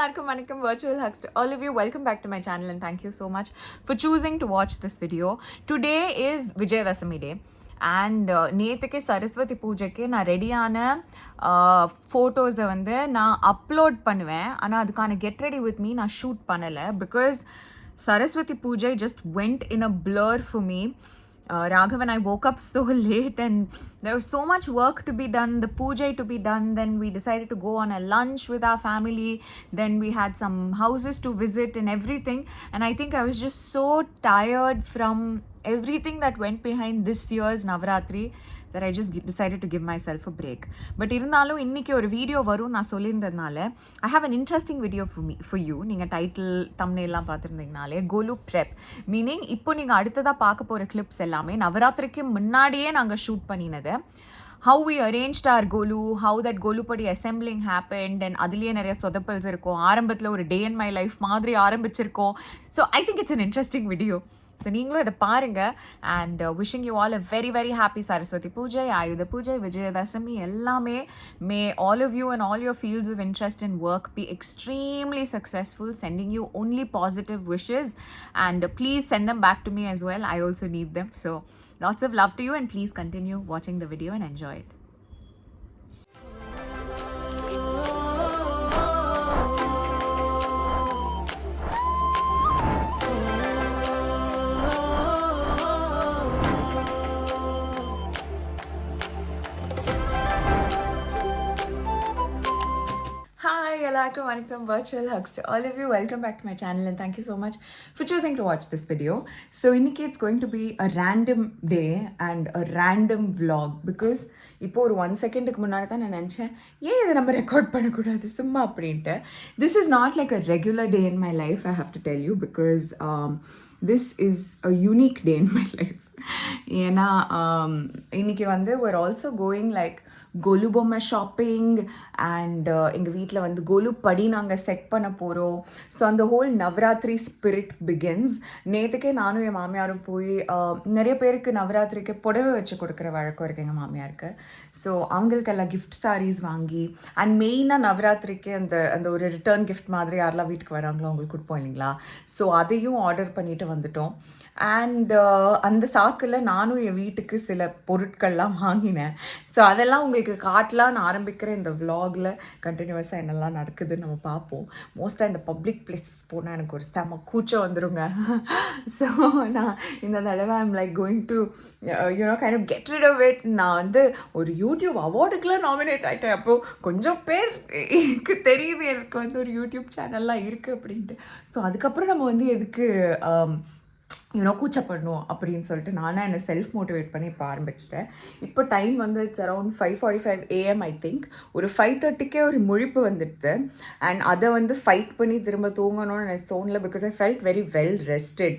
எல்லாருக்கும் வணக்கம். Virtual hugs to all of you. Welcome back to my channel and thank you so much for choosing to watch this video. Today is Vijayadashami day and நேற்றுக்கு சரஸ்வதி பூஜைக்கு நான் ரெடியான ஃபோட்டோஸை வந்து நான் upload பண்ணுவேன். ஆனால் அதுக்கான கெட் ரெடி வித் மீ நான் shoot பண்ணலை பிகாஸ் சரஸ்வதி பூஜை just went in a blur for me. Raghav and I woke up so late and there was so much work to be done, the puja to be done. Then we decided to go on a lunch with our family. Then we had some houses to visit and everything. And I think I was just so tired from everything that went behind this year's Navratri that I just decided to give myself a break. But இருந்தாலும் இன்னைக்கு ஒரு video வரும் நான் சொல்லியிருந்ததுனால I have an interesting video for you. நீங்கள் title தம்ப்நெயில்லாம் பார்த்துருந்தீங்கனாலே கோலு prep meaning இப்போ நீங்கள் அடுத்ததாக பார்க்க போகிற கிளிப்ஸ் எல்லாமே நவராத்திரிக்கு முன்னாடியே நாங்கள் ஷூட் பண்ணினது. How we arranged our golu, how that golupadi assembling happened, and அதுலேயே நிறைய சொதப்பல்ஸ் இருக்கும். ஆரம்பத்தில் ஒரு டே இன் மை லைஃப் மாதிரி ஆரம்பிச்சிருக்கோம். So I think it's an interesting video. So நீங்களும் இதை பாருங்கள் and wishing you all a very very happy Saraswati Puja, Ayudha Puja, Vijayadashami எல்லாமே. May all of you and all your fields of interest in work be extremely successful. Sending you only positive wishes and please send them back to me as well. I also need them. So lots of love to you and please continue watching the video and enjoy it. Hello, welcome, virtual hugs to all of you. Welcome back to my channel and thank you so much for choosing to watch this video. So இன்னைக்கு it's going to be a random day and a random vlog because இப்போ ஒரு 1 செகண்டுக்கு முன்னாடி தான் நான் நினச்சேன் ஏன் இதை நம்ம ரெக்கார்ட் பண்ணக்கூடாது சும்மா அப்படின்ட்டு. This is not like a regular day in my life, I have to tell you, because this is a unique day in my life. ஏன்னா இன்னைக்கு வந்து we're also going like கோலு பொம்மை ஷாப்பிங் அண்ட் எங்கள் வீட்டில் வந்து கோலு படி நாங்கள் செட் பண்ண போகிறோம். ஸோ அந்த ஹோல் நவராத்திரி ஸ்பிரிட் பிகின்ஸ். நேற்றுக்கே நானும் என் மாமியாரும் போய் நிறைய பேருக்கு நவராத்திரிக்கு புடவை வச்சு கொடுக்குற வழக்கம் இருக்குது எங்கள் மாமியாருக்கு. ஸோ அவங்களுக்கெல்லாம் கிஃப்ட் சாரீஸ் வாங்கி அண்ட் மெயினாக நவராத்திரிக்கு அந்த அந்த ஒரு ரிட்டர்ன் கிஃப்ட் மாதிரி யாரெல்லாம் வீட்டுக்கு வராங்களோ அவங்களுக்கு கொடுப்போம் இல்லைங்களா. ஸோ அதையும் ஆர்டர் பண்ணிட்டு வந்துட்டோம். அண்ட் அந்த சாக்கில் நானும் என் வீட்டுக்கு சில பொருட்கள்லாம் வாங்கினேன். ஸோ அதெல்லாம் உங்களுக்கு காட்டலான்னு ஆரம்பிக்கிற இந்த விலாகில் கண்டினியூஸாக என்னெல்லாம் நடக்குதுன்னு நம்ம பார்ப்போம். மோஸ்ட்டாக இந்த பப்ளிக் பிளேஸஸ் போனால் எனக்கு ஒரு செம கூச்சம் வந்துடுங்க. ஸோ நான் இந்த தடவை I'm like going to you know kind of get rid of it. நான் வந்து ஒரு யூடியூப் அவார்டுக்கெலாம் நாமினேட் ஆகிட்டேன். அப்போது கொஞ்சம் பேருக்கு தெரியுது எனக்கு வந்து ஒரு யூடியூப் சேனல்லாம் இருக்குது அப்படின்ட்டு. ஸோ அதுக்கப்புறம் நம்ம வந்து எதுக்கு கூச்சப்படணும் அப்படின்னு சொல்லிட்டு நானாக என்னை செல்ஃப் மோட்டிவேட் பண்ணி இப்போ ஆரம்பிச்சிட்டேன். இப்போ டைம் வந்து it's around 5:45 AM I think. ஒரு 5:30க்கே ஒரு முழிப்பு வந்துடுது அண்ட் அதை வந்து ஃபைட் பண்ணி திரும்ப தூங்கணும்னு எனக்கு தோணல because I felt very well rested.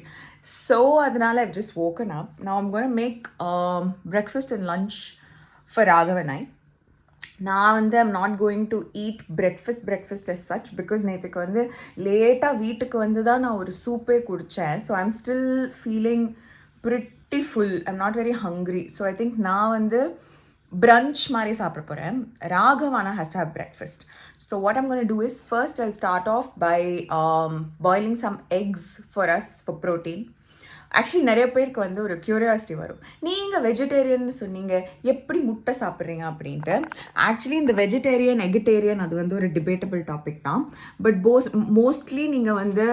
So அதனால் I've just woken up. Now I'm going to make breakfast and lunch for Raghav and I. நான் வந்து I'm not going to eat breakfast as such because நேற்றுக்கு வந்து லேட்டாக வீட்டுக்கு வந்து தான் நான் ஒரு சூப்பே குடித்தேன். So I'm still feeling pretty full. I'm not very hungry. So I think நான் வந்து brunch மாதிரி சாப்பிட போகிறேன். ராகவானா has to have breakfast. So what I'm going to do is first I'll start off by boiling some eggs for us for protein. Actually நிறைய பேருக்கு வந்து ஒரு க்யூரியாசிட்டி வரும், நீங்கள் வெஜிடேரியன் சொன்னீங்க எப்படி முட்டை சாப்பிட்றீங்க அப்படின்ட்டு. ஆக்சுவலி இந்த வெஜிடேரியன் எகிட்டேரியன் அது வந்து ஒரு டிபேட்டபிள் டாபிக் தான். பட் மோஸ்ட்லி நீங்கள் வந்து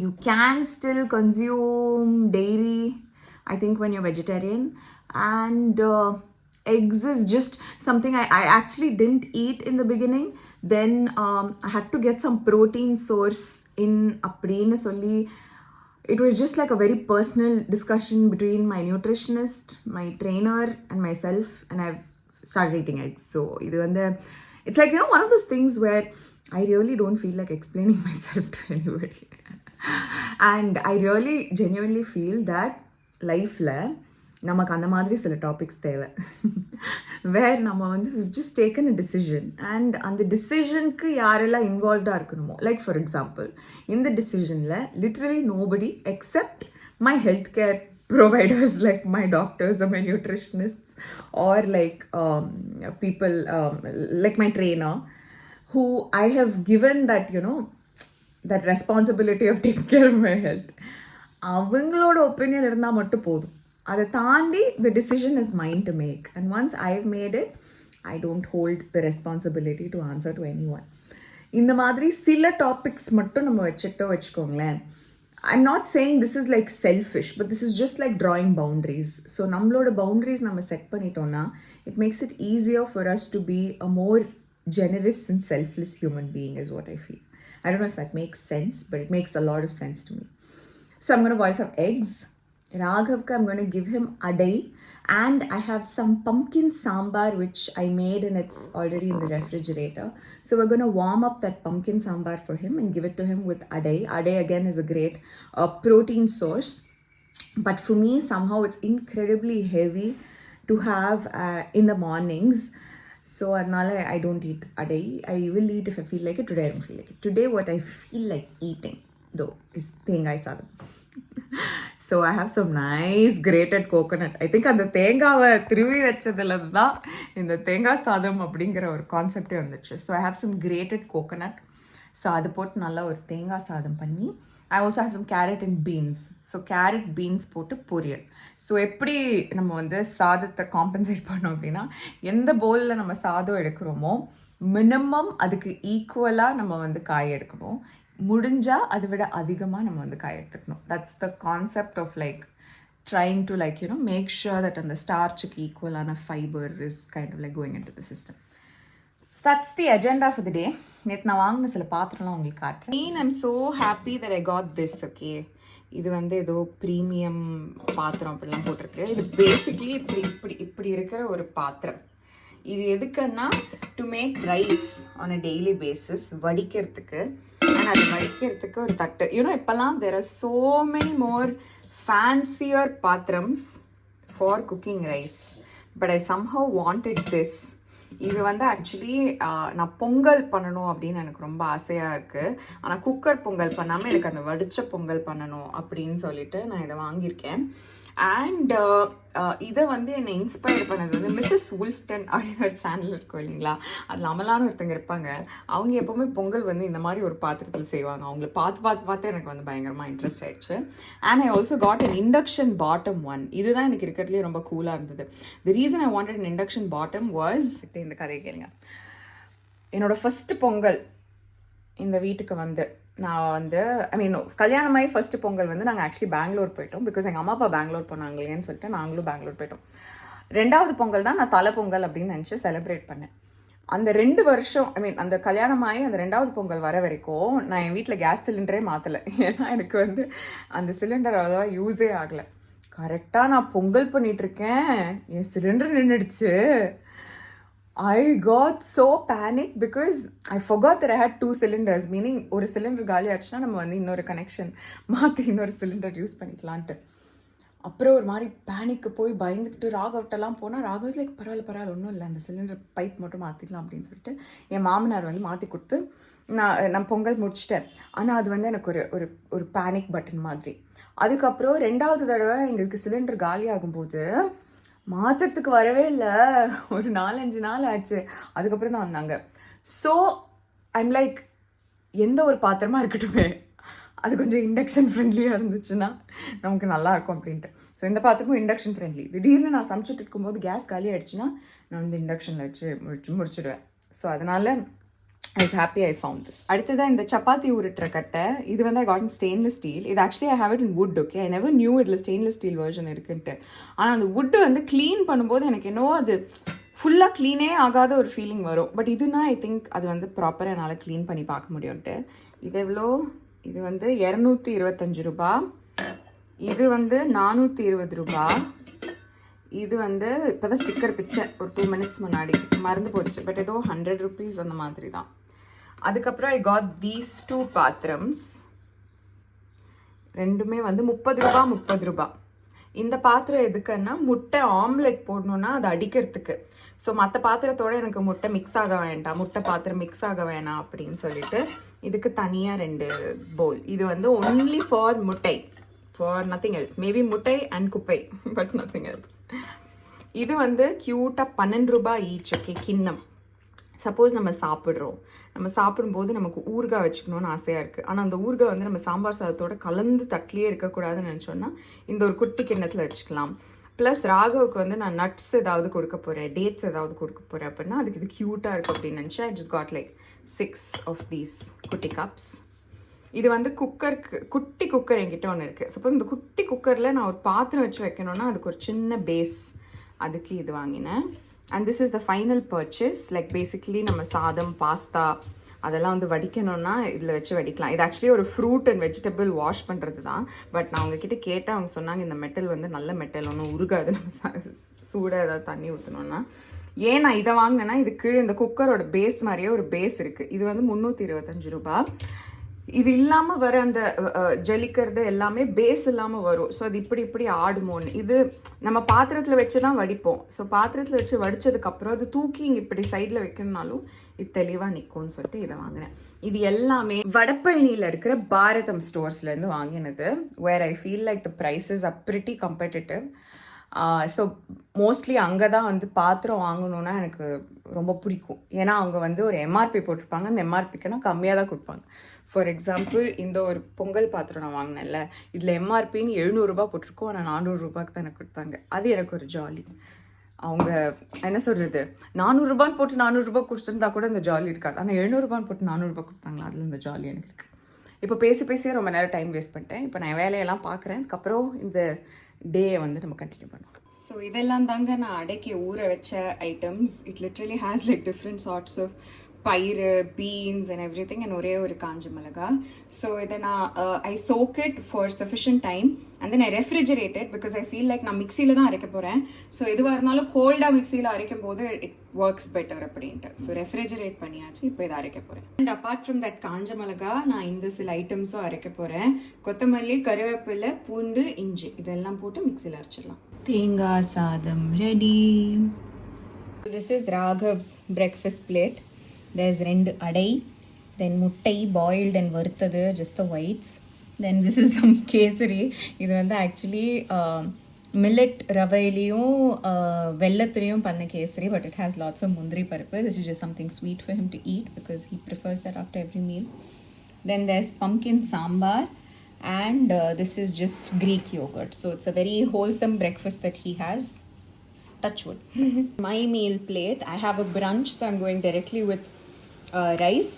you can still consume dairy I think when you're vegetarian. And eggs is just something I actually didn't eat in the beginning. Then I had to get some protein source in அப்படின்னு சொல்லி it was just like a very personal discussion between my nutritionist, my trainer and myself, and I've started eating eggs. So it's like, one of those things where I really don't feel like explaining myself to anybody. And I really genuinely feel that life la நமக்கு அந்த மாதிரி சில topics தேவை வேர் நம்ம வந்து we've just taken a decision and அந்த டிசிஷனுக்கு யாரெல்லாம் இன்வால்வ்டாக இருக்கணுமோ, லைக் ஃபார் எக்ஸாம்பிள் இந்த டிசிஷனில் literally nobody except my health care providers like my doctors or my nutritionists or like people like my trainer who I have given that, that responsibility of taking care of my health. அவங்களோட opinion இருந்தால் மட்டும் போதும். அதை தாண்டி the decision is mine to make. And once I've made it, I don't hold the responsibility to answer to anyone. இந்த மாதிரி சில topics மட்டும் நம்ம வச்சுக்கோங்களேன். I'm not saying this is like selfish, but this is just like drawing boundaries. So நம்மளோட boundaries நம்ம set பண்ணிட்டோம்னா it makes it easier for us to be a more generous and selfless human being is what I feel. I don't know if that makes sense, but it makes a lot of sense to me. So I'm going to boil some eggs. Raghavka, I'm going to give him adai, and I have some pumpkin sambar which I made and it's already in the refrigerator. So we're going to warm up that pumpkin sambar for him and give it to him with adai. Adai again is a great protein source, but for me somehow it's incredibly heavy to have in the mornings. So adnala I don't eat adai. I will eat if I feel like it. Today I don't feel like it. Today what I feel like eating though is thengai sadam. So I have some nice grated coconut. I think அந்த தேங்காவை திருவி வச்சதுல தான் இந்த தேங்காய் சாதம் அப்படிங்கிற ஒரு கான்செப்டே வந்துச்சு. So I have some grated coconut. So அது போட்டு நல்லா ஒரு தேங்காய் சாதம் பண்ணி I also have some carrot and beans. So carrot beans போட்டு பொரியல். ஸோ எப்படி நம்ம வந்து சாதத்தை காம்பன்சேட் பண்ணோம் அப்படின்னா, எந்த பவுலில் நம்ம சாதம் எடுக்கிறோமோ மினிமம் அதுக்கு ஈக்குவலாக நம்ம வந்து காய் எடுக்கணும். முடிஞ்சால் அதை விட அதிகமாக நம்ம வந்து காய் எடுத்துக்கணும். That's the concept of like trying to like make sure that அந்த ஸ்டார்ச்சுக்கு ஈக்குவலான fibre is kind of like going in to the system. So that's the agenda for the day. நேற்று நான் வாங்கின சில பாத்திரம்லாம் உங்களுக்கு காட்டுறேன். I'm so happy that I got this. Okay, இது வந்து ஏதோ ப்ரீமியம் பாத்திரம் அப்படிலாம் போட்டிருக்கு. இது பேசிக்லி இப்படி இருக்கிற ஒரு பாத்திரம். இது எதுக்குன்னா to make rice on a daily basis, வடிக்கிறதுக்கு. அண்ட் அது வடிக்கிறதுக்கு ஒரு தட்டு. இப்போல்லாம் there are so many more fancier பாத்திரம்ஸ் for cooking rice, but I somehow wanted this. இது வந்து ஆக்சுவலி நான் பொங்கல் பண்ணணும் அப்படின்னு எனக்கு ரொம்ப ஆசையாக இருக்குது. ஆனால் குக்கர் பொங்கல் பண்ணாமல் எனக்கு அந்த வடித்த பொங்கல் பண்ணணும் அப்படின்னு சொல்லிட்டு நான் இதை வாங்கியிருக்கேன். அண்ட் இதை வந்து என்னை இன்ஸ்பயர் பண்ணது வந்து மிஸ்ஸஸ் உல்ஃப்டன் அப்படின்னு ஒரு சேனல் இருக்கும் இல்லைங்களா, அதில் அமலான்னு ஒருத்தங்க இருப்பாங்க. அவங்க எப்போவுமே பொங்கல் வந்து இந்த மாதிரி ஒரு பாத்திரத்தில் செய்வாங்க. அவங்கள பார்த்து எனக்கு வந்து பயங்கரமாக இன்ட்ரெஸ்ட் ஆயிடுச்சு. And I also got an induction bottom one. இதுதான் எனக்கு இருக்கிறதுலேயே ரொம்ப கூலாக இருந்தது. The reason I wanted an induction bottom was, இந்த கதையை கேளுங்க. என்னோட ஃபஸ்ட்டு பொங்கல் இந்த வீட்டுக்கு வந்து நான் வந்து கல்யாணமாகி ஃபஸ்ட்டு பொங்கல் வந்து நாங்கள் ஆக்சுவலி பெங்களூர் போயிட்டோம். பிகாஸ் எங்கள் அம்மா அப்பா பெங்களூர் போனாங்களேன்னு சொல்லிட்டு நாங்களும் பெங்களூர் போயிட்டோம். 2வது பொங்கல் தான் நான் தலை பொங்கல் அப்படின்னு நினச்சி செலிப்ரேட் பண்ணேன். அந்த 2 வருஷம் அந்த கல்யாணமாகி அந்த 2வது பொங்கல் வர வரைக்கும் நான் என் வீட்டில் கேஸ் சிலிண்டரே மாற்றலை. ஏன்னா எனக்கு வந்து அந்த சிலிண்டர் அவ்வளோவா யூஸே ஆகலை. கரெக்டாக நான் பொங்கல் பண்ணிகிட்ருக்கேன், என் cylinder நின்றுடுச்சு. I got so panicked because I forgot that I had 2 cylinders, meaning ஒரு சிலிண்டர் காலி ஆச்சுன்னா நம்ம வந்து இன்னொரு கனெக்ஷன் மாற்றி இன்னொரு சிலிண்டர் யூஸ் பண்ணிக்கலான்ட்டு. அப்புறம் ஒரு மாதிரி பேனிக்கு போய் பயந்துட்டு ராகவ்ட்டெல்லாம் போனால் ராகவ்ஸ் லைக் பரவாயில்ல ஒன்றும் இல்லை, அந்த சிலிண்டர் பைப் மட்டும் மாற்றிக்கலாம் அப்படின்னு சொல்லிட்டு என் மாமனார் வந்து மாற்றி கொடுத்து நான் பொங்கல் முடிச்சிட்டேன். ஆனால் அது வந்து எனக்கு ஒரு ஒரு பேனிக் பட்டன் மாதிரி. அதுக்கப்புறம் 2வது தடவை எங்களுக்கு சிலிண்டர் காலி ஆகும்போது மாத்திரத்துக்கு வரவே இல்லை. ஒரு 4-5 நாள் ஆச்சு. அதுக்கப்புறம் தான் வந்தாங்க. ஸோ ஐம் லைக் எந்த ஒரு பாத்திரமா இருக்கட்டுமே அது கொஞ்சம் இண்டக்ஷன் ஃப்ரெண்ட்லியாக இருந்துச்சுன்னா நமக்கு நல்லாயிருக்கும் அப்படின்ட்டு. ஸோ இந்த பாத்திரமும் இண்டக்ஷன் ஃப்ரெண்ட்லி. திடீர்னு நான் சமைச்சிட்டு இருக்கும்போது கேஸ் காலி ஆகிடுச்சுன்னா நான் வந்து இண்டக்ஷனில் வச்சு முடிச்சிடுவேன். ஸோ அதனால் I was happy I found this. அடுத்ததான் இந்த சப்பாத்தி உருட்டுற கட்டை. இது வந்து I got in stainless steel. இது actually I have it in wood. Okay, I never knew இதில் stainless steel version இருக்குன்ட்டு. ஆனால் அந்த wood வந்து க்ளீன் பண்ணும்போது எனக்கு என்னவோ அது ஃபுல்லாக க்ளீனே ஆகாத ஒரு ஃபீலிங் வரும். பட் இதுனா ஐ திங்க் அது வந்து ப்ராப்பராக என்னால் க்ளீன் பண்ணி பார்க்க முடியும்ட்டு. இது எவ்வளோ? இது வந்து 225 ரூபா. இது வந்து 420 ரூபா. இது வந்து இப்போ தான் ஸ்டிக்கர் பிச்சேன் ஒரு 2 மினிட்ஸ் முன்னாடி, மறந்து போச்சு. பட் ஏதோ 100 rupees அந்த மாதிரி தான். அதுக்கப்புறம் ஐ காட் தீஸ் 2 பாத்திரம்ஸ். ரெண்டுமே வந்து 30 ரூபா. இந்த பாத்திரம் எதுக்குன்னா முட்டை ஆம்லெட் போடணுன்னா அது அடிக்கிறதுக்கு. ஸோ மற்ற பாத்திரத்தோடு எனக்கு முட்டை மிக்ஸ் ஆக வேண்டாம், முட்டை பாத்திரம் மிக்ஸ் ஆக வேணாம் அப்படின்னு சொல்லிட்டு இதுக்கு தனியாக 2 பவுல். இது வந்து ஒன்லி ஃபார் முட்டை, ஃபார் நத்திங் எல்ஸ். மேபி முட்டை அண்ட் குப்பை, பட் நத்திங் எல்ஸ். இது வந்து க்யூட்டாக 12 ரூபா ஈச். ஓகே, கிண்ணம். சப்போஸ் நம்ம சாப்பிடும்போது நமக்கு ஊறுகாய் வச்சுக்கணும்னு ஆசையாக இருக்குது. ஆனால் அந்த ஊறுகாய் வந்து நம்ம சாம்பார் சாதத்தோட கலந்து தட்டிலே இருக்கக்கூடாதுன்னு நினச்சோன்னா இந்த ஒரு குட்டி கிண்ணத்தில் வச்சுக்கலாம். ப்ளஸ் ராகவுக்கு வந்து நான் நட்ஸ் ஏதாவது கொடுக்க போகிறேன், டேட்ஸ் ஏதாவது கொடுக்க போகிறேன் அப்படின்னா அதுக்கு இது க்யூட்டாக இருக்குது அப்படின்னு நினச்சா I just got like 6 of these குட்டி கப்ஸ். இது வந்து குட்டி குக்கர் என்கிட்ட ஒன்று இருக்குது. சப்போஸ் இந்த குட்டி குக்கரில் நான் ஒரு பாத்திரம் வச்சு வைக்கணும்னா அதுக்கு ஒரு சின்ன பேஸ், அதுக்கு இது வாங்கினேன். And this is the final purchase. Like basically நம்ம சாதம், பாஸ்தா அதெல்லாம் வந்து வடிக்கணும்னா இதில் வச்சு வடிக்கலாம். இது ஆக்சுவலி ஒரு ஃப்ரூட் அண்ட் வெஜிடபிள் வாஷ் பண்ணுறது தான். பட் நான் அவங்கக்கிட்ட கேட்டேன், அவங்க சொன்னாங்க இந்த மெட்டல் வந்து நல்ல மெட்டல், ஒன்றும் உருகாது நம்ம சூடாக ஏதாவது தண்ணி ஊற்றணுன்னா. ஏன் நான் இதை வாங்கினேன்னா இது கீழே இந்த குக்கரோட பேஸ் மாதிரியே ஒரு பேஸ் இருக்குது. இது வந்து 325 ரூபா. இது இல்லாமல் வர அந்த ஜலிக்கிறது எல்லாமே பேஸ் இல்லாமல் வரும். ஸோ அது இப்படி ஆடுமோன்னு. இது நம்ம பாத்திரத்தில் வச்சு தான் வடிப்போம். ஸோ பாத்திரத்தில் வச்சு வடித்ததுக்கப்புறம் அது தூக்கி இங்கே இப்படி சைடில் வைக்கணும்னாலும் இது தெளிவாக நிற்கும்னு சொல்லிட்டு இதை வாங்கினேன். இது எல்லாமே வடபழனியில் இருக்கிற பாரதம் ஸ்டோர்ஸ்லேருந்து வாங்கினது. Where I feel like the prices are pretty competitive. So mostly அங்கே தான் வந்து பாத்திரம் வாங்கணுன்னா எனக்கு ரொம்ப பிடிக்கும். ஏன்னா அவங்க வந்து ஒரு எம்ஆர்பி போட்டிருப்பாங்க, அந்த எம்ஆர்பிக்கு நான் கம்மியாக தான் கொடுப்பாங்க. ஃபார் எக்ஸாம்பிள் இந்த ஒரு பொங்கல் பாத்திரம் நான் வாங்கினேன்ல, இதில் எம்ஆர்பின்னு 700 ரூபா போட்டிருக்கோம், ஆனால் 400 ரூபாய்க்கு தான் எனக்கு கொடுத்தாங்க. அது எனக்கு ஒரு ஜாலி. அவங்க என்ன சொல்கிறது, 400 ரூபான்னு போட்டு 400 ரூபா கொடுத்துருந்தா கூட இந்த ஜாலி இருக்காது. ஆனால் 700 ரூபான்னு போட்டு 400 ரூபா கொடுத்தாங்களா, அதில் இந்த ஜாலி எனக்கு இருக்குது. இப்போ பேசியே ரொம்ப நேரம் டைம் வேஸ்ட் பண்ணிட்டேன். இப்போ நான் வேலையெல்லாம் பார்க்குறேன். அதுக்கப்புறம் இந்த டேயை வந்து நம்ம கண்டினியூ பண்ணுவோம். ஸோ இதெல்லாம் தாங்க நான் அடைக்கி ஊற வச்ச items. It literally has like different sorts of பயிறு, beans and everything, and ஒரே ஒரு காஞ்ச மிளகா. ஸோ இதை நான் I soak it for sufficient time and then I refrigerated because I feel like நான் மிக்சியில் தான் அரைக்க போகிறேன். ஸோ எதுவாக இருந்தாலும் கோல்டாக மிக்சியில் அரைக்கும் போது இட் ஒர்க்ஸ் பெட்டர் அப்படின்ட்டு. ஸோ ரெஃப்ரிஜரேட் பண்ணியாச்சு. இப்போ இதை அரைக்க போகிறேன். அண்ட் அப்பார்ட் ஃப்ரம் தட் காஞ்ச மிளகா நான் இந்த சில ஐட்டம்ஸும் அரைக்க போகிறேன். கொத்தமல்லி, கருவேப்பிலை, பூண்டு, இஞ்சி இதெல்லாம் போட்டு மிக்சியில் அரைச்சிடலாம். தேங்காய் சாதம் ready. This is Raghav's breakfast plate. There's 2 adai, then முட்டை பாயில்ட் அண்ட் வறுத்தது, just the whites. Then this is some kesari. இது வந்து ஆக்சுவலி மில்லட் ரவையிலையும் வெள்ளத்துலேயும் பண்ண kesari, but it has lots of முந்திரி பருப்பு. This is just something sweet for him to eat because he prefers that after every meal. Then there's pumpkin sambar and this is just Greek yogurt. So it's a very wholesome breakfast that he has. Touch wood. My meal plate, I have a brunch, so I'm going directly with rice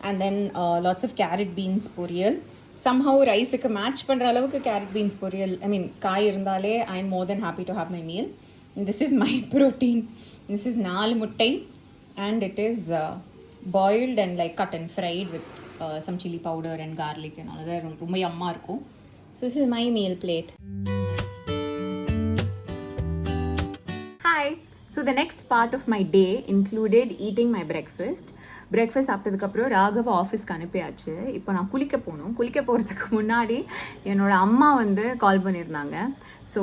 and then lots of carrot beans பொரியல். somehow ரைஸுக்கு match பண்ணுற அளவுக்கு carrot beans பொரியல், I mean காய் இருந்தாலே I am more than happy to have my meal. And this is my protein. This is 4 முட்டை and it is boiled and like cut and fried with some chili powder and garlic and all that. ரொம்ப யம்மா இருக்கும். So this is my meal plate. Hi. So the next part of my day included eating my breakfast. Breakfast சாப்பிட்டதுக்கப்புறம் ராகவ ஆஃபீஸ்க்கு அனுப்பியாச்சு. இப்போ நான் குளிக்க போகிறதுக்கு முன்னாடி என்னோட அம்மா வந்து கால் பண்ணியிருந்தாங்க. So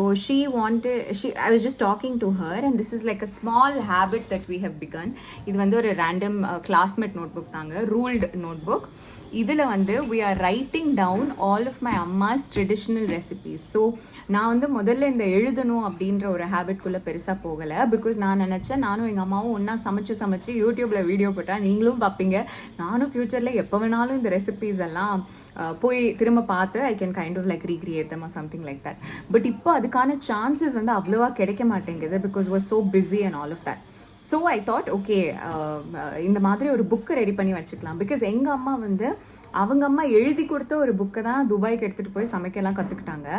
I was just talking to her and this is like a small habit that we have begun. இது வந்து ஒரு random classmate notebook தாங்க, ruled notebook. இதில் வந்து we are writing down all of my அம்மா's traditional recipes. So நான் வந்து முதல்ல இந்த எழுதணும் அப்படின்ற ஒரு ஹேபிட்குள்ளே பெருசாக போகலை. பிகாஸ் நான் நினச்சேன் நானும் எங்கள் அம்மாவும் ஒன்றா சமைச்சு யூடியூப்பில் வீடியோ போட்டால் நீங்களும் பார்ப்பீங்க, நானும் ஃப்யூச்சரில் எப்போ வேணாலும் இந்த ரெசிபீஸ் எல்லாம் போய் திரும்ப பார்த்து I can kind of like recreate them or something like that. But இப்போ அதுக்கான சான்சஸ் வந்து அவ்வளோவா கிடைக்க மாட்டேங்குது because was so busy and all of that. So I thought okay இந்த மாதிரி ஒரு புக்கு ரெடி பண்ணி வச்சுக்கலாம். பிகாஸ் எங்கள் அம்மா வந்து அவங்க அம்மா எழுதி கொடுத்த ஒரு புக்கை தான் துபாய்க்கு எடுத்துகிட்டு போய் சமைக்கலாம் கற்றுக்கிட்டாங்க.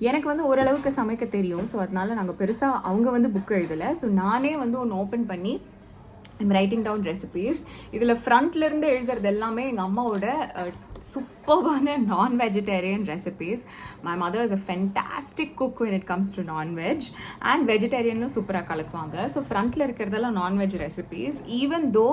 எனக்கு வந்து ஓரளவுக்கு சமைக்க தெரியும். ஸோ அதனால நாங்கள் பெருசாக அவங்க வந்து புக்கு எழுதலை. ஸோ நானே வந்து ஒன்று ஓப்பன் பண்ணி ஐம் ரைட்டிங் டவுன் ரெசிபீஸ். இதில் ஃப்ரண்ட்லேருந்து எழுதுறது எல்லாமே எங்கள் அம்மாவோட சூப்பர்பான non-vegetarian recipes. My mother is a fantastic cook when it comes to non-veg and வெஜிடேரியனும் சூப்பராக கலக்குவாங்க. ஸோ ஃப்ரண்ட்டில் இருக்கிறதெல்லாம் நான்வெஜ் ரெசிபீஸ். ஈவன் தோ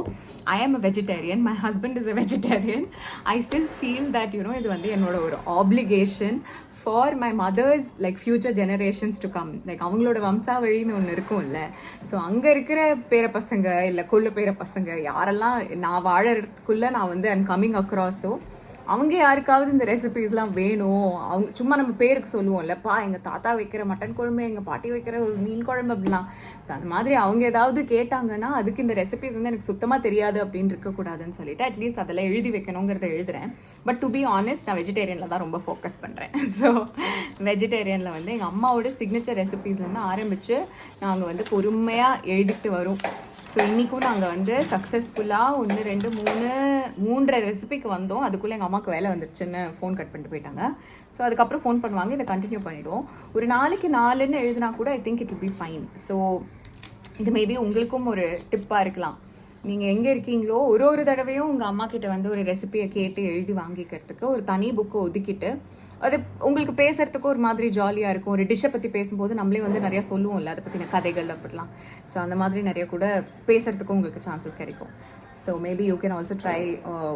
ஐ ஆம் அ vegetarian, my husband is a vegetarian, I still feel that you know இது வந்து என்னோட ஒரு application for my mother's like future generations to come. Like அவங்களோட வம்சாவழின்னு ஒன்று இருக்கும்ல. ஸோ அங்கே இருக்கிற பேர பசங்க இல்லை கொள்ளு பேர பசங்க யாரெல்லாம் நான் வாழறதுக்குள்ளே நான் வந்து ஐம் கம்மிங் அக்ராஸோ அவங்க யாருக்காவது இந்த ரெசிபீஸ்லாம் வேணும், அவங்க சும்மா நம்ம பேருக்கு சொல்லுவோம்லப்பா எங்கள் தாத்தா வைக்கிற மட்டன் குழம்பு, எங்கள் பாட்டி வைக்கிற மீன் குழம்பு அப்படிலாம். ஸோ அந்த மாதிரி அவங்க ஏதாவது கேட்டாங்கன்னா அதுக்கு இந்த ரெசிபீஸ் வந்து எனக்கு சுத்தமாக தெரியாது அப்படின்னு இருக்கக்கூடாதுன்னு சொல்லிட்டு அட்லீஸ்ட் அதில் எழுதி வைக்கணுங்கிறத எழுதுறேன். பட் டு பி ஆனஸ்ட் நான் வெஜிடேரியனில் தான் ரொம்ப ஃபோக்கஸ் பண்ணுறேன். ஸோ வெஜிடேரியனில் வந்து எங்கள் அம்மாவோட சிக்னேச்சர் ரெசிபீஸ்லேருந்து ஆரம்பித்து நாங்கள் வந்து பொறுமையாக எழுதிட்டு வரோம். ஸோ இன்றைக்கும் நாங்கள் வந்து சக்ஸஸ்ஃபுல்லாக 1 2 3 3 ரெசிபிக்கு வந்தோம். அதுக்குள்ளே எங்கள் அம்மாவுக்கு வேலை வந்துருச்சுன்னு ஃபோன் கட் பண்ணிட்டு போயிட்டாங்க. ஸோ அதுக்கப்புறம் ஃபோன் பண்ணுவாங்க, இதை கண்டினியூ பண்ணிவிடுவோம். ஒரு நாளைக்கு 4ன்னு எழுதினா கூட I think it will be fine. So இது மேபி உங்களுக்கும் ஒரு டிப்பாக இருக்கலாம். நீங்கள் எங்கே இருக்கீங்களோ ஒரு தடவையும் உங்கள் அம்மா கிட்ட வந்து ஒரு ரெசிபியை கேட்டு எழுதி வாங்கிக்கிறதுக்கு ஒரு தனி புக்கை ஒதுக்கிட்டு, அது உங்களுக்கு பேசுகிறதுக்கு ஒரு மாதிரி ஜாலியாக இருக்கும். ஒரு டிஷ்ஷை பற்றி பேசும்போது நம்மளே வந்து நிறையா சொல்லுவோம்ல, அதை பற்றின கதைகள் அப்படிலாம். ஸோ அந்த மாதிரி நிறைய கூட பேசுகிறதுக்கும் உங்களுக்கு சான்சஸ் கிடைக்கும். So maybe you can also try.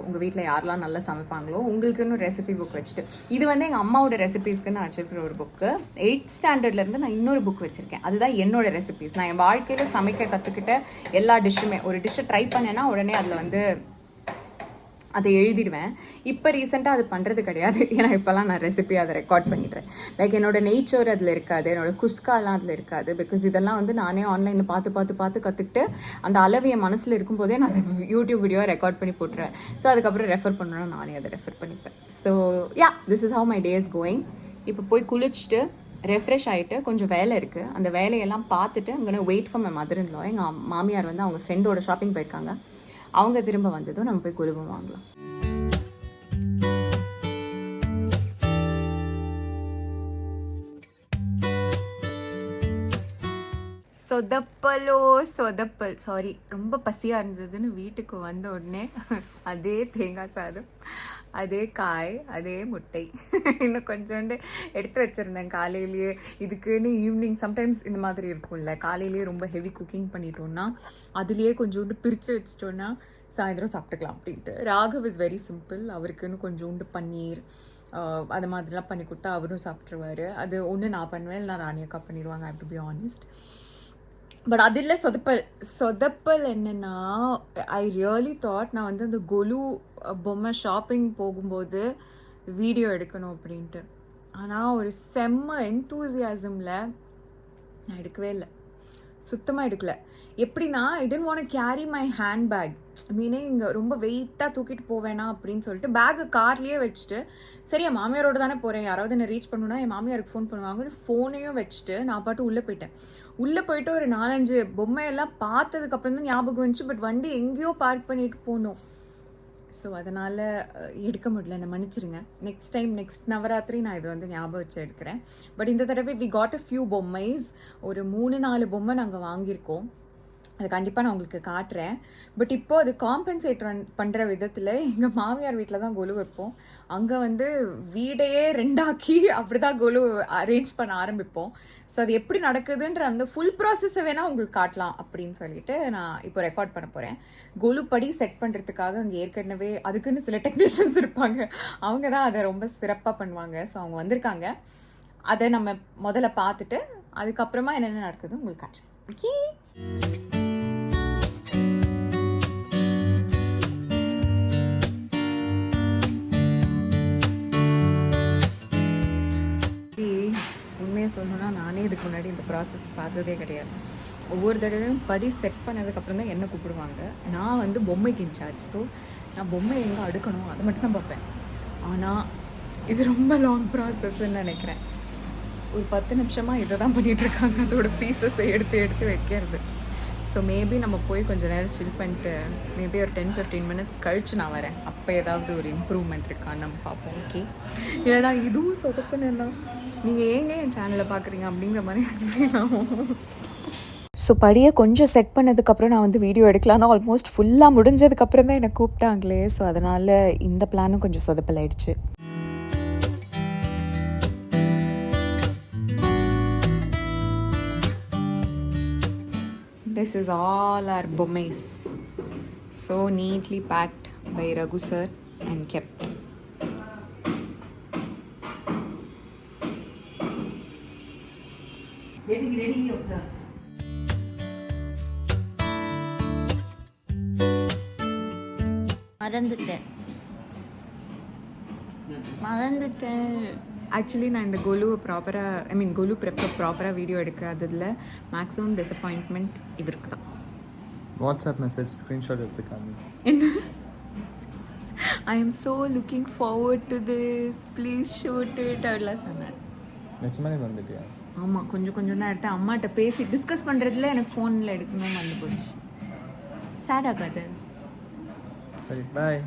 உங்கள் வீட்டில் யாரெல்லாம் நல்லா சமைப்பாங்களோ உங்களுக்குன்னு ரெசிபி புக் வச்சுட்டு, இது வந்து எங்கள் அம்மாவோட ரெசிபீஸ்க்கு நான் வச்சுருக்கிற ஒரு புக்கு. 8th ஸ்டாண்டர்ட்லேருந்து நான் இன்னொரு புக் வச்சுருக்கேன். அதுதான் என்னோட ரெசிபீஸ். நான் என் வாழ்க்கையில் சமைக்க கற்றுக்கிட்ட எல்லா டிஷ்ஷுமே, ஒரு டிஷ்ஷை ட்ரை பண்ணேன்னா உடனே அதில் வந்து அதை எழுதிடுவேன். இப்போ ரீசெண்டாக அது பண்ணுறது கிடையாது. ஏன்னா இப்போல்லாம் நான் ரெசிபி அதை ரெக்கார்ட் பண்ணிடுறேன். லைக் என்னோட நேச்சர் அதில் இருக்காது, என்னோட குஸ்காலாம் அதில் இருக்காது. பிகாஸ் இதெல்லாம் வந்து நானே ஆன்லைனில் பார்த்து கற்றுக்கிட்டு அந்த அளவு என் மனசில் இருக்கும்போதே நான் அதை யூடியூப் வீடியோவை ரெக்கார்ட் பண்ணி போட்டுருவேன். ஸோ அதுக்கப்புறம் ரெஃபர் பண்ணணும்னா நானே அதை ரெஃபர் பண்ணிப்பேன். So yeah, this is how my day is going. இப்போ போய் குளிச்சுட்டு ரெஃப்ரெஷ் ஆகிட்டு கொஞ்சம் வேலை இருக்குது, அந்த வேலையெல்லாம் பார்த்துட்டு அங்கே wait for my mother in law. எங்கள் மாமியார் வந்து அவங்க ஃப்ரெண்டோட ஷாப்பிங் போயிருக்காங்க. அவங்க திரும்ப வந்ததும் நம்ம போய் குழுவம் வாங்கலாம். சொதப்பல் சாரி, ரொம்ப பசியாக இருந்ததுன்னு வீட்டுக்கு வந்த உடனே அதே தேங்காய் சாதம், அதே காய், அதே முட்டை இன்னும் கொஞ்சோண்டு எடுத்து வச்சுருந்தேன் காலையிலேயே. இதுக்குன்னு ஈவினிங் சம்டைம்ஸ் இந்த மாதிரி இருக்கும்ல, காலையிலேயே ரொம்ப ஹெவி குக்கிங் பண்ணிட்டோன்னா அதுலேயே கொஞ்சோண்டு பிரித்து வச்சிட்டோன்னா சாயந்தரம் சாப்பிட்டுக்கலாம் அப்படின்ட்டு. Raghav is very simple. அவருக்குன்னு கொஞ்சோண்டு பன்னீர் அது மாதிரிலாம் பண்ணி கொடுத்தா அவரும் சாப்பிட்ருவார். அது ஒன்று நான் பண்ணுவேன், இல்லை ராணியக்கா பண்ணிடுவாங்க. I have to be honest. But அது இல்லை சொதப்பல் என்னென்னா, ஐ ரியலி தாட் நான் வந்து அந்த கொலு பொம்மை ஷாப்பிங் போகும்போது வீடியோ எடுக்கணும் அப்படின்ட்டு. ஆனால் ஒரு செம்ம என்தூசியாசமில் நான் எடுக்கவே இல்லை, சுத்தமாக எடுக்கல. எப்படின்னா, I don't want carry my handbag, meaning இங்கே ரொம்ப வெயிட்டாக தூக்கிட்டு போவேனா அப்படின்னு சொல்லிட்டு பேக்கை கார்லேயே வச்சுட்டு, சரி என் மாமியாரோட தானே போகிறேன், யாராவது என்ன ரீச் பண்ணணுன்னா என் மாமியாருக்கு ஃபோன் பண்ணுவாங்கன்னு ஃபோனையும் வச்சுட்டு நான் பாட்டு உள்ளே போயிட்டேன். உள்ளே போயிட்டு ஒரு 4-5 பொம்மையெல்லாம் பார்த்ததுக்கப்புறம் தான் ஞாபகம் வந்துச்சு. பட் வண்டி எங்கேயோ பார்க் பண்ணிட்டு போகணும். ஸோ அதனால் எடுக்க முடியல, என்னை மன்னிச்சிருங்க. நெக்ஸ்ட் நவராத்திரி நான் இது வந்து ஞாபகம் வச்சு எடுக்கிறேன். பட் இந்த தடவை வி காட் அ ஃபியூ பொம்மைஸ், ஒரு 3-4 பொம்மை நாங்கள் வாங்கியிருக்கோம். அது கண்டிப்பாக நான் உங்களுக்கு காட்டுறேன். பட் இப்போது அது காம்பன்சேட் பண்ணுற விதத்தில் எங்கள் மாமியார் வீட்டில் தான் கொலு வைப்போம். அங்கே வந்து வீடையே 2ஆக்கி அப்படி தான் கொலு அரேஞ்ச் பண்ண ஆரம்பிப்போம். ஸோ அது எப்படி நடக்குதுன்ற அந்த ஃபுல் ப்ராசஸை வேணால் உங்களுக்கு காட்டலாம் அப்படின்னு சொல்லிட்டு நான் இப்போ ரெக்கார்ட் பண்ண போகிறேன். கொலு படி செட் பண்ணுறதுக்காக அங்கே ஏற்கனவே அதுக்குன்னு சில டெக்னீஷியன்ஸ் இருப்பாங்க, அவங்க தான் அதை ரொம்ப சிறப்பாக பண்ணுவாங்க. ஸோ அவங்க வந்திருக்காங்க. அதை நம்ம முதல்ல பார்த்துட்டு அதுக்கப்புறமா என்னென்ன நடக்குது உங்களுக்கு காட்டுறேன். ஓகே, சொல்லணும்னா நானே இதுக்கு முன்னாடி இந்த ப்ராசஸ் பார்த்ததே கிடையாது. ஒவ்வொரு தடவையும் படி செட் பண்ணதுக்கப்புறம் தான் என்ன கூப்பிடுவாங்க. நான் வந்து பொம்மைக்கு இன்சார்ஜ். ஸோ நான் பொம்மை எங்கே அடுக்கணும் அதை மட்டும் தான் பார்ப்பேன். ஆனால் இது ரொம்ப லாங் ப்ராசஸ்ன்னு நினைக்கிறேன். ஒரு 10 நிமிஷமாக இதை தான் பண்ணிகிட்ருக்காங்க, அதோட பீசஸை எடுத்து வைக்கிறது. ஸோ மேபி நம்ம போய் கொஞ்சம் நேரம் சில் பண்ணிட்டு மேபி ஒரு 10-15 மினிட்ஸ் கழித்து நான் வரேன். அப்போ ஏதாவது ஒரு இம்ப்ரூவ்மெண்ட் இருக்கான்னு நம்ம பார்ப்போம். ஓகே, இல்லைடா இதுவும் சொதப்புனா நீங்கள் ஏங்க என் சேனலை பார்க்குறீங்க அப்படிங்கிற மாதிரி ஃபீல் ஆகும். ஸோ படியை கொஞ்சம் செட் பண்ணதுக்கப்புறம் நான் வந்து வீடியோ எடுக்கலான்னா ஆல்மோஸ்ட் ஃபுல்லாக முடிஞ்சதுக்கப்புறம் தான் என்னை கூப்பிட்டாங்களே. ஸோ அதனால் இந்த பிளானும் கொஞ்சம் சொதப்பலாயிடுச்சு. This is all our bomais, so neatly packed by Raghu sir and kept. Ready of the மறந்துட்டேன். மறந்துட்டேன். ஆக்சுவலி நான் இந்த கொலுவை ப்ராப்பராக கொலு ப்ரெப்பை ப்ராப்பராக வீடியோ எடுக்காததில் மேக்ஸிமம் டிசப்பாயின்ட்மெண்ட் இவருக்கு தான். வாட்ஸ்அப் மெசேஜ் ஸ்க்ரீன்ஷாட் எடுத்துக்காங்க. I am so looking forward to this, please shoot it அப்படிலாம் சொன்னேன். நிச்சயமாவே வந்துட்டியா? ஆமாம், கொஞ்சம் தான் எடுத்தேன். அம்மாட்ட பேசி டிஸ்கஸ் பண்ணுறதுல எனக்கு ஃபோனில் எடுக்கணும்னு வந்து போச்சு. சேட் ஆகாது. சரி, பாய்.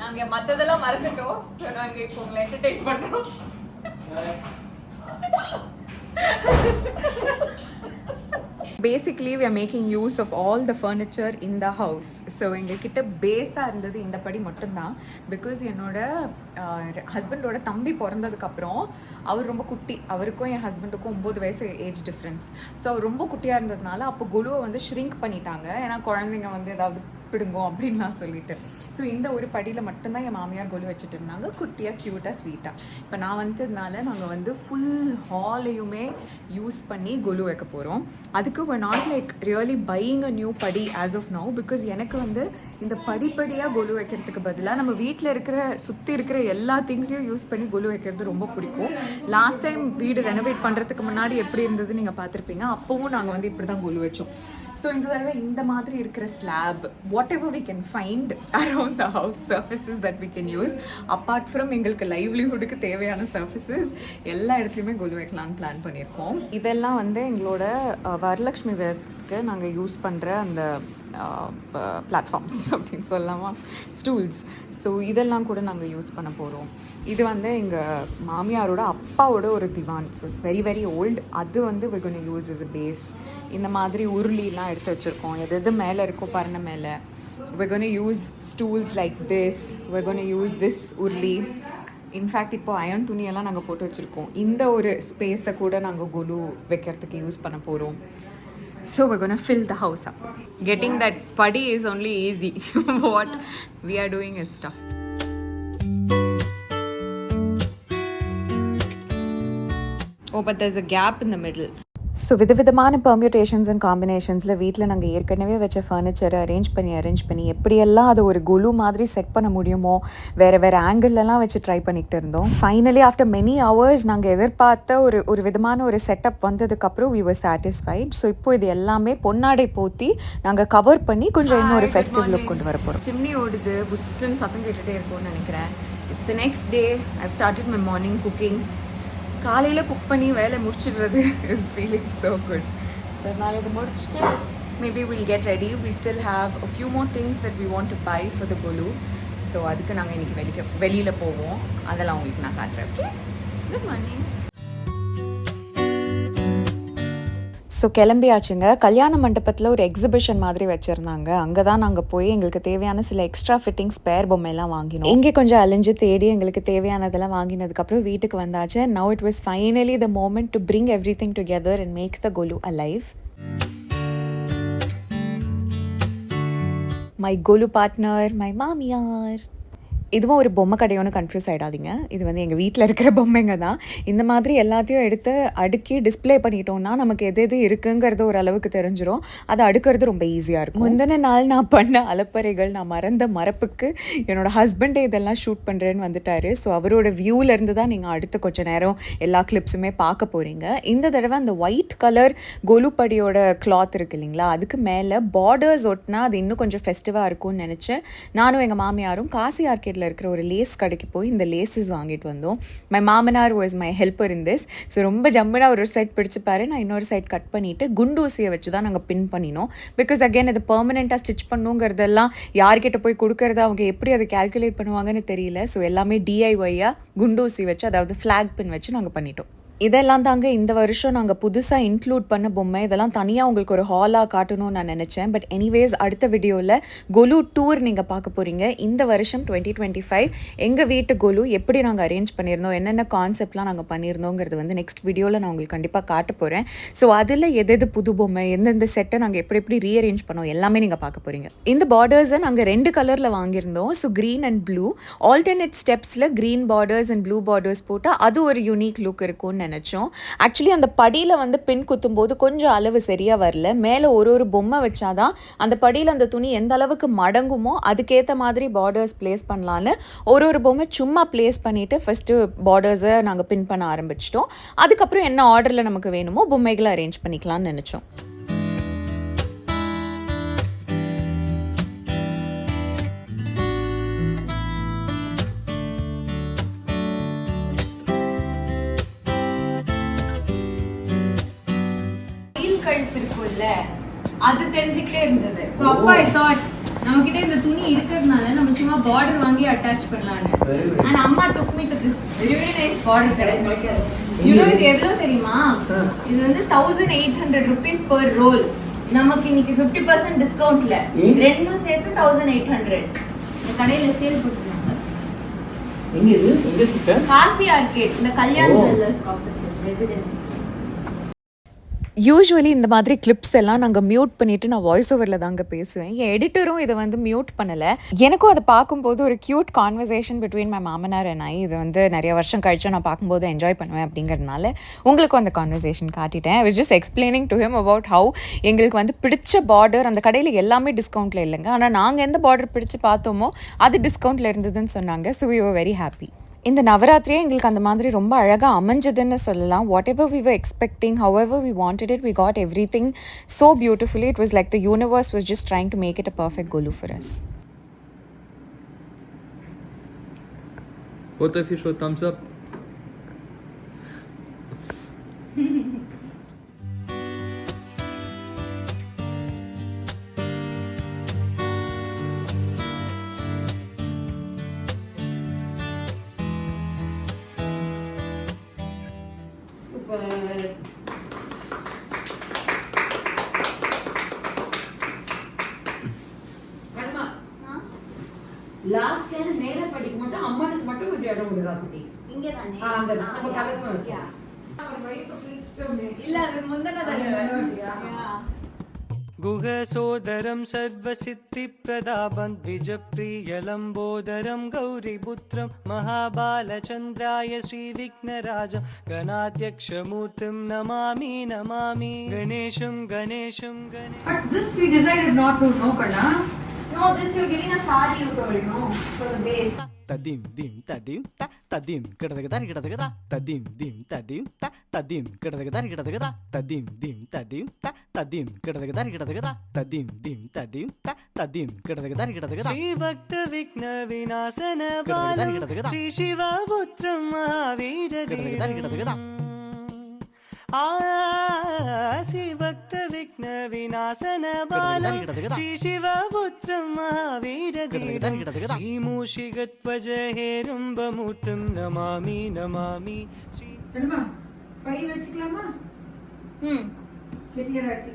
நாங்கள் மற்றதெல்லாம் மறந்துட்டோம். ஸோ நாங்கள் இப்போ உங்களை என்டர்டெயின் பண்ணுறோம். Basically we are making use of all the furniture in the house. So எங்ககிட்ட பேஸாக இருந்தது இந்த படி மட்டும்தான். பிகாஸ் என்னோட ஹஸ்பண்டோட தம்பி பிறந்ததுக்கப்புறம் அவர் ரொம்ப குட்டி, அவருக்கும் என் ஹஸ்பண்டுக்கும் 9 வயசு ஏஜ் டிஃப்ரென்ஸ். ஸோ அவர் ரொம்ப குட்டியாக இருந்ததுனால அப்போ குழுவை வந்து ஷ்ரிங்க் பண்ணிட்டாங்க. ஏன்னா குழந்தைங்க வந்து ஏதாவது பிடுங்கும் அப்படின்லாம் சொல்லிட்டு. ஸோ இந்த ஒரு படியில் மட்டும்தான் என் மாமியார் கொலு வச்சுட்டு இருந்தாங்க, குட்டியாக க்யூட்டாக ஸ்வீட்டாக. இப்போ நான் வந்ததுனால நாங்கள் வந்து ஃபுல் ஹாலையுமே யூஸ் பண்ணி கொலு வைக்க போகிறோம். அதுக்கு we're not like really buying a new படி as of now, பிகாஸ் எனக்கு வந்து இந்த படிப்படியாக கொலு வைக்கிறதுக்கு பதிலாக நம்ம வீட்டில் சுற்றி இருக்கிற எல்லா திங்ஸையும் யூஸ் பண்ணி கொலு வைக்கிறது ரொம்ப பிடிக்கும். லாஸ்ட் டைம் வீடு ரெனோவேட் பண்ணுறதுக்கு முன்னாடி எப்படி இருந்தது நீங்கள் பார்த்துருப்பீங்க. அப்போவும் நாங்கள் வந்து இப்படி தான் கொலு வச்சோம். ஸோ இந்த தடவை இந்த மாதிரி இருக்கிற slab, whatever we can find around the house, surfaces that we can use apart from எங்களுக்கு லைவ்லிஹுட்டுக்கு தேவையான சர்ஃபேசஸ் எல்லா இடத்துலையுமே கொலு வைக்கலான்னு பிளான் பண்ணியிருக்கோம். இதெல்லாம் வந்து எங்களோட வரலட்சுமி விரதத்துக்கு நாங்கள் யூஸ் பண்ணுற அந்த பிளாட்ஃபார்ம்ஸ் அப்படின்னு சொல்லலாமா, ஸ்டூல்ஸ். ஸோ இதெல்லாம் கூட நாங்கள் யூஸ் பண்ண போகிறோம். இது வந்து எங்கள் மாமியாரோட அப்பாவோட ஒரு திவான். So it's very very old. அது வந்து we're going to use as a base. இந்த மாதிரி உருளிலாம் எடுத்து வச்சுருக்கோம். எது மேலே இருக்கோ பரண மேலே. we're going to use stools like this. we're going to use this உருளி. இன்ஃபேக்ட் இப்போ அயன் துணியெல்லாம் நாங்கள் போட்டு வச்சுருக்கோம். இந்த ஒரு ஸ்பேஸை கூட நாங்கள் கொலு வைக்கிறதுக்கு யூஸ் பண்ண போகிறோம். So we're going to fill the house up. Getting that padi is only easy. What we are doing is tough. Oh, but there's a gap in the middle. So விதவிதமான பெர்மியூட்டேஷன்ஸ் அண்ட் காம்பினேஷன்ஸில் வீட்டில் நாங்கள் ஏற்கனவே வச்ச ஃபர்னிச்சரை arrange பண்ணி எப்படியெல்லாம் அதை ஒரு கொலு மாதிரி செட் பண்ண முடியுமோ வேறு ஆங்கிள்லாம் வச்சு ட்ரை பண்ணிக்கிட்டு இருந்தோம். ஃபைனலி ஆஃப்டர் மெனி ஹவர்ஸ் நாங்கள் எதிர்பார்த்த ஒரு விதமான ஒரு செட்டப் வந்ததுக்கப்புறம் we were satisfied. ஸோ இப்போ இது எல்லாமே பொன்னாடை போத்தி நாங்கள் கவர் பண்ணி கொஞ்சம் இன்னும் ஒரு ஃபெஸ்டிவ் லுக் கொண்டு வர போகிறோம். சிம்னி ஓடுது, புஷ்ஷுன்னு சத்தம் கேட்டுகிட்டே இருக்கும்னு நினைக்கிறேன். It's the next day. I've started my morning cooking. காலையில் குக் பண்ணி வேலை முடிச்சிடுறது is feeling so good. So நான் இதை முடிச்சுட்டு maybe will get ready. We still have a few more things that we want to buy for the golu. So அதுக்கு நாங்கள் இன்றைக்கி வெளியில் போவோம். அதெல்லாம் உங்களுக்கு நான் காட்டுறேன். Okay, good morning. ஸோ கிளம்பியாச்சுங்க. கல்யாண மண்டபத்தில் ஒரு எக்ஸிபிஷன் மாதிரி வச்சுருந்தாங்க. அங்கே தான் நாங்கள் போய் எங்களுக்கு தேவையான சில எக்ஸ்ட்ரா ஃபிட்டிங் ஸ்பேர் பொம்மையெல்லாம் வாங்கினோம். இங்கே கொஞ்சம் அலைஞ்சு தேடி எங்களுக்கு தேவையானதெல்லாம் வாங்கினதுக்கப்புறம் வீட்டுக்கு வந்தாச்சு. Now it was finally the moment to bring everything together and make the Golu alive. My Golu partner, my மாமியார். இதுவும் ஒரு பொம்மை கடையோன்னு கன்ஃபியூஸ் ஆகிடாதீங்க. இது வந்து எங்கள் வீட்டில் இருக்கிற பொம்மைங்க தான். இந்த மாதிரி எல்லாத்தையும் எடுத்து அடுக்கி டிஸ்பிளே பண்ணிட்டோம்னா நமக்கு எது இருக்குங்கிறது ஒரு அளவுக்கு தெரிஞ்சிடும். அதை அடுக்கிறது ரொம்ப ஈஸியாக இருக்கும். முந்தின நாள் நான் பண்ண அலப்பறைகள், நான் மறந்த மறப்புக்கு என்னோடய ஹஸ்பண்டே இதெல்லாம் ஷூட் பண்ணுறேன்னு வந்துட்டார். ஸோ அவரோட வியூவிலேருந்து தான் நீங்கள் அடுத்த கொஞ்சம் நேரம் எல்லா கிளிப்ஸுமே பார்க்க போகிறீங்க. இந்த தடவை அந்த ஒயிட் கலர் கொலுப்படியோட கிளாத் இருக்குது இல்லைங்களா, அதுக்கு மேலே பார்டர்ஸ் ஒட்டினா அது இன்னும் கொஞ்சம் ஃபெஸ்டிவாக இருக்கும்னு நினச்சேன். நானும் எங்கள் மாமியாரும் காசி ஆர்கேட் இருக்கிற ஒரு லேஸ் கடைக்கு போய் இந்த லேஸஸ் வாங்கிட்டு வந்தோம். மை மாமனார் was my helper in this. So ரொம்ப ஜம்முனா ஒரு சைட் பிடிச்சிப்பாரு, நான் இன்னொரு சைட் கட் பண்ணிவிட்டு குண்டூசியை வச்சு தான் நாங்கள் பின் பண்ணினோம். பிகாஸ் அகேன் இது பெர்மனெண்ட்டாக ஸ்டிச் பண்ணுங்கிறதெல்லாம் யார்கிட்ட போய் கொடுக்கறதா, அவங்க எப்படி அதை கால்குலேட் பண்ணுவாங்கன்னு தெரியல. ஸோ எல்லாமே டிஐஒய்யாக குண்டூசி வச்சு, அதாவது ஃப்ளாக் பின் வச்சு நாங்கள் பண்ணிட்டோம். இதெல்லாம் தாங்க இந்த வருஷம் நாங்கள் புதுசாக இன்க்ளூட் பண்ண பொம்மை. இதெல்லாம் தனியாக உங்களுக்கு ஒரு ஹாலாக காட்டணும்னு நான் நினச்சேன். பட் எனிவேஸ் அடுத்த வீடியோவில் கொலு டூர் நீங்கள் பார்க்க போகிறீங்க. இந்த வருஷம் 2025 எங்கள் வீட்டு கொலு எப்படி நாங்கள் அரேஞ்ச் பண்ணியிருந்தோம், என்னென்ன கான்செப்ட்லாம் நாங்கள் பண்ணியிருந்தோங்கிறது வந்து நெக்ஸ்ட் வீடியோவில் நான் உங்களுக்கு கண்டிப்பாக காட்ட போகிறேன். ஸோ அதில் எது புது பொம்மை, எந்தெந்த செட்டை நாங்கள் எப்படி ரீஅரேஞ்ச் பண்ணோம் எல்லாமே நீங்கள் பார்க்க போகிறீங்க. இந்த பார்டர்ஸை நாங்கள் 2 கலரில் வாங்கியிருந்தோம். So green and blue. Alternate ஸ்டெப்ஸில் green borders and blue borders போட்டால் அது ஒரு யூனிக் லுக் இருக்கும்னு நினச்சோம். ஆக்சுவலி அந்த படியில் வந்து பின் குத்தும்போது கொஞ்சம் அளவு சரியாக வரல. மேலே ஒரு பொம்மை வச்சாதான் அந்த படியில் அந்த துணி எந்த அளவுக்கு மடங்குமோ அதுக்கேற்ற மாதிரி பார்டர்ஸ் ப்ளேஸ் பண்ணலான்னு ஒரு பொம்மை சும்மா ப்ளேஸ் பண்ணிவிட்டு ஃபஸ்ட்டு பார்டர்ஸை நாங்கள் பின் பண்ண ஆரம்பிச்சிட்டோம். அதுக்கப்புறம் என்ன ஆர்டரில் நமக்கு வேணுமோ பொம்மைகளை அரேஞ்ச் பண்ணிக்கலாம்னு நினச்சோம். அது தெரிஞ்சுக்கிட்டே இருந்தது. ஸோ அப்பா ஐ தாட் நம்மகிட்ட இந்த துணி இருக்கிறதுனால நம்ம சும்மா பார்டர் வாங்கி அட்டாச் பண்ணலான்னு. அண்ட் அம்மா took me to this very very nice border கடை. You know இது எவ்வளோ தெரியுமா? இது வந்து 1800 rupees per roll. நமக்கு இன்னைக்கு 50% டிஸ்கவுண்ட்ல ரெண்டும் சேர்த்து 1800. இந்த கடையில சேல் போட்டுருக்காங்க. எங்க இது? எங்க கிட்ட? காசி ஆர்கேட், இந்த Kalyan jewellers opposite residency. Usually இந்த மாதிரி கிளிப்ஸ் எல்லாம் நாங்கள் மியூட் பண்ணிவிட்டு நான் வாய்ஸ் ஓவரில் தாங்க பேசுவேன். என் எடிட்டரும் இதை வந்து மியூட் பண்ணலை. எனக்கும் அதை பார்க்கும்போது ஒரு க்யூட் கான்வர்சேஷன் பிட்வீன் மை மாமனார் அண்ட் ஐ. இது வந்து நிறைய வருஷம் கழிச்சு நான் பார்க்கும்போது என்ஜாய் பண்ணுவேன் அப்படிங்கிறதுனால உங்களுக்கும் அந்த கான்வர்சேஷன் காட்டிட்டேன். I was just explaining to him about how எங்களுக்கு வந்து பிடிச்ச பார்டர் அந்த கடையில் எல்லாமே டிஸ்கவுண்ட்டில் இல்லைங்க. ஆனால் நாங்கள் எந்த பார்டர் பிடிச்சி பார்த்தோமோ அது டிஸ்கவுண்ட்டில் இருந்ததுன்னு சொன்னாங்க. So we were very happy. இந்த நவராத்திரியே எங்களுக்கு அந்த மாதிரி ரொம்ப அழகாக அமைஞ்சதுன்னு சொல்லலாம். Whatever we were expecting, however we wanted it, we got everything so beautifully. It was like the universe was just trying to make it a perfect golu for us. Both of you show thumbs up. Last year மேல படிக்க மட்டும் அம்மானுக்கு மட்டும் கொஞ்சம் இடம் விடுறா குட்டி. இங்க தானே அங்க தான் நம்ம கலசம் இருக்கு. இல்ல அது முந்தன தடவை. गुहसोदरं सर्वसिद्धिप्रदापं द्विजप्रियलम्बोदरं गौरीपुत्रं महाबालचन्द्राय श्रीविघ्नराजं गणाध्यक्षमूर्तिं Namami Namami गणेशं गणेशं गणेशं. But this we decided not to, no Kanna? No, this you're giving a sari you told, no? For the base. Tadim dim tadim ta tadim kadadagada kadadagada tadim dim tadim ta tadim kadadagada kadadagada tadim dim tadim ta tadim kadadagada kadadagada tadim dim tadim ta tadim kadadagada kadadagada Shri Bhakta Vighna Vinasana Balam Shri Shiva Putram Mahavira Kadadagada Shri भक्त विघ्न विनाशन बालं श्री शिव पुत्रं Mahavir Shri मूषिकध्वज हेरम्बमूर्तिं Namami Namami Shri Kanna 5 வெச்சுக்கலாமா? கெட்டியராச்சு.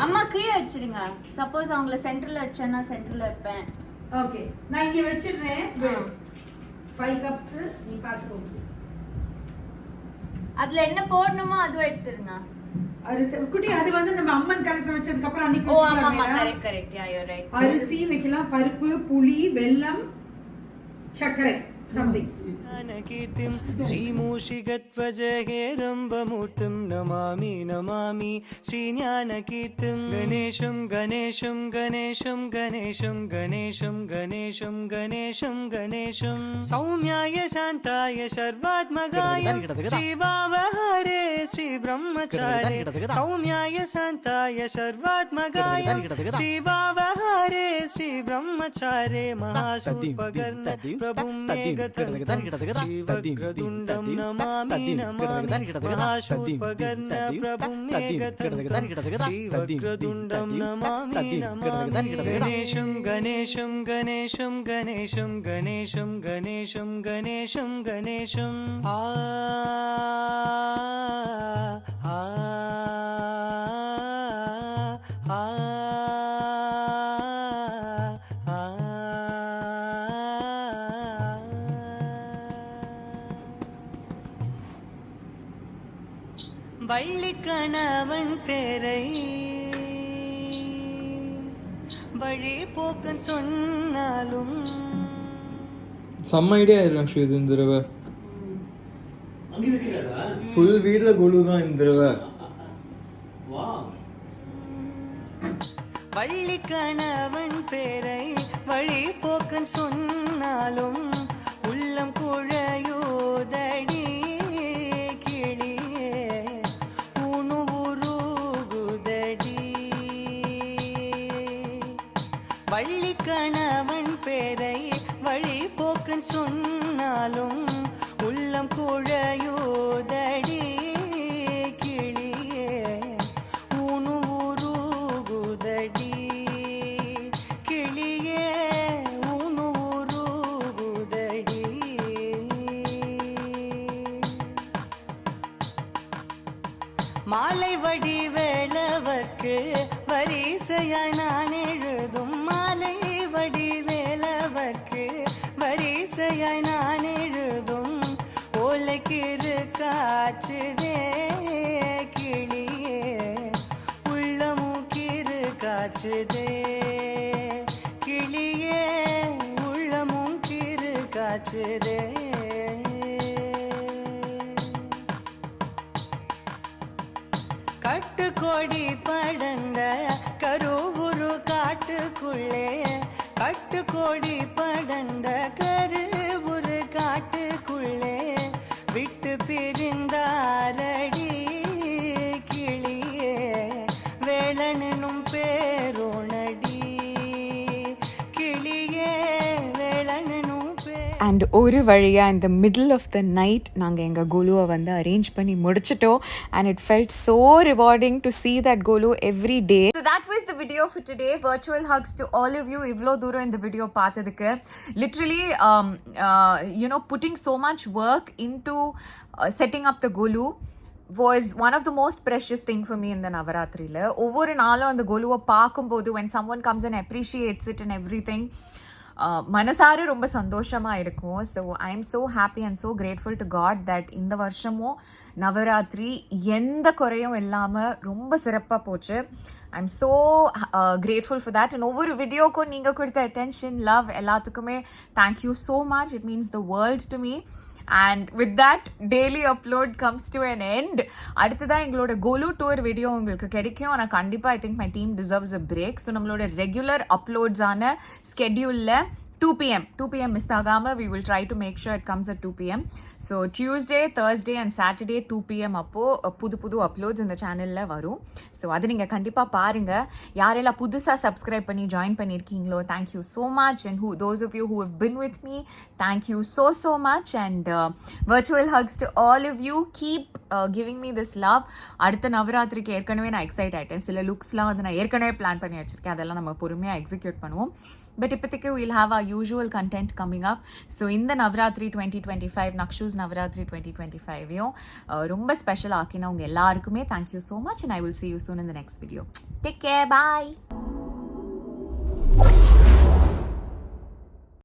அம்மா கீழே வச்சிருங்க. Suppose அவங்கள சென்டர்ல வச்சேன்னா சென்டர்ல வைப்பேன். ஓகே, நான் இங்க வெச்சிடுறேன். 5 கப்ஸ் நீ பாத்துக்கோ. அதுல என்ன போடணுமோ அதுவும் எடுத்துருங்க. குட்டி அது வந்து நம்ம அம்மன் கலசம் வச்சதுக்கு அப்புறம் அன்னைக்கு ஓ ஆமா ஆமா correct correct yeah you are right. அரிசி வைக்கலாம், பருப்பு, புளி, வெல்லம், சர்க்கரை something. कीर्तिं श्रीमूषिकध्वज हेरम्बमूर्तिं नमामि नमामि श्रीज्ञानकीर्तिं गणेशं गणेशं गणेशं गणेशं गणेशं गणेशं गणेशं गणेशं सौम्याय शान्ताय सर्वात्मगाय श्रीवावहारे श्रीब्रह्मचारे सौम्याय शान्ताय सर्वात्मगाय श्रीवावहारे श्रीब्रह्मचारे महाशूर्पकर्ण प्रभुं श्रीवक्रतुण्डं नमामि नमामि महाशूर्पकर्ण प्रभुं मेघतन्त्रं श्रीवक्रतुण्डं नमामि नमामि गणेशं गणेशं गणेशं गणेशं गणेशं गणेशं गणेशं गणेशं आ आ आ வள்ளி கணவன் பேரை வழி போக்கன் சொன்னாலும் செம்ம ஐடியா ஆயிடும் ஆக்சுவலி இது இந்த தடவை. ஃபுல் வீட்ல குழு தான் இந்த தடவை. வள்ளி கணவன் பேரை வழி போக்கன் சொன்னாலும் உள்ளம் குழையோதடி கிளியே உணு உருகுதடி. வள்ளி கணவன் பேரை வழி போக்கன் சொன்னாலும் உள்ளம் குழையோதடி கிளியே உணு உருகுதடி கிளியே உணு உருகுதடி. மாலை வடி வேளவர்க்கு வரிசையாய் நான் எழுதும் மாலை வடி வேளவர்க்கு வரிசையாய் நான் எழுதும் ஓலைக்கிரு காச்சுதே கிளியே உள்ளமுக்கிரு காச்சுதே கிளியே உள்ளமும் கிரு காச்சுதே. கட்டுக்கோடி படந்த கருவுரு காட்டுக்குள்ளே கட்டுக்கோடி படந்த கருவுரு காட்டுக்குள்ளே விட்டு பிரிந்தாரடி கிளியே வேளனும் பேரோனடி கிளியே வேளனும் பே. அண்ட் ஒரு வழியாக இந்த மிடில் ஆஃப் த நைட் நாங்கள் எங்கள் கோலுவை வந்து அரேஞ்ச் பண்ணி முடிச்சிட்டோம். And it felt so rewarding to see that golu every day. So that was the video for today. Virtual hugs to all of you. இவ்வளோ தூரம் இந்த வீடியோ பார்த்ததுக்கு literally putting so much work into setting up the golu was one of the most precious thing for me in the நவராத்திரியில். ஒவ்வொரு நாளும் அந்த கோலுவை பார்க்கும்போது when someone comes and appreciates it and everything, மனசார ரொம்ப சந்தோஷமா இருக்கும். So I am so happy and so grateful to God that இந்த வருஷமும் நவராத்திரி எந்த குறையும் இல்லாமல் ரொம்ப சிறப்பாக போச்சு. I am so grateful for that. And ஒவ்வொரு வீடியோக்கும் நீங்கள் கொடுத்த அட்டென்ஷன், லவ் எல்லாத்துக்குமே thank you so much. It means the world to me. And with that, daily upload comes to an end. அடுத்ததான் எங்களோட கோலு டூர் வீடியோ உங்களுக்கு கிடைக்கும். ஆனால் கண்டிப்பாக I think my team deserves a break. So நம்மளோட ரெகுலர் அப்லோட்ஸ் ஆன ஸ்கெட்யூலில் 2 p.m. மிஸ் ஆகாமல் we will try to make sure it comes at 2 p.m. So Tuesday, Thursday and Saturday 2 p.m. அப்போது புது அப்லோட்ஸ் இந்த சேனலில் வரும். ஸோ அது நீங்கள் கண்டிப்பாக பாருங்கள். யாரெல்லாம் புதுசாக சப்ஸ்கிரைப் பண்ணி ஜாயின் பண்ணியிருக்கீங்களோ thank you so much. And those of you who have been with me, thank you so much. And virtual hugs to all of you. Keep giving me this love. அடுத்த நவராத்திரிக்கு ஏற்கனவே நான் எக்ஸைட் ஆகிட்டேன். சில லுக்ஸ்லாம் வந்து நான் ஏற்கனவே பிளான் பண்ணி வச்சுருக்கேன். அதெல்லாம் நம்ம பொறுமையாக எக்ஸிக்யூட் பண்ணுவோம். But இப்போதைக்கு we'll have our usual content coming up. So இந்த நவராத்திரி 2025, நக்ஷூஸ் நவராத்திரி 2025 ரொம்ப ஸ்பெஷல் ஆக்கினவங்க எல்லாருக்குமே thank you so much and I will see you soon in the next video. Take care. Bye.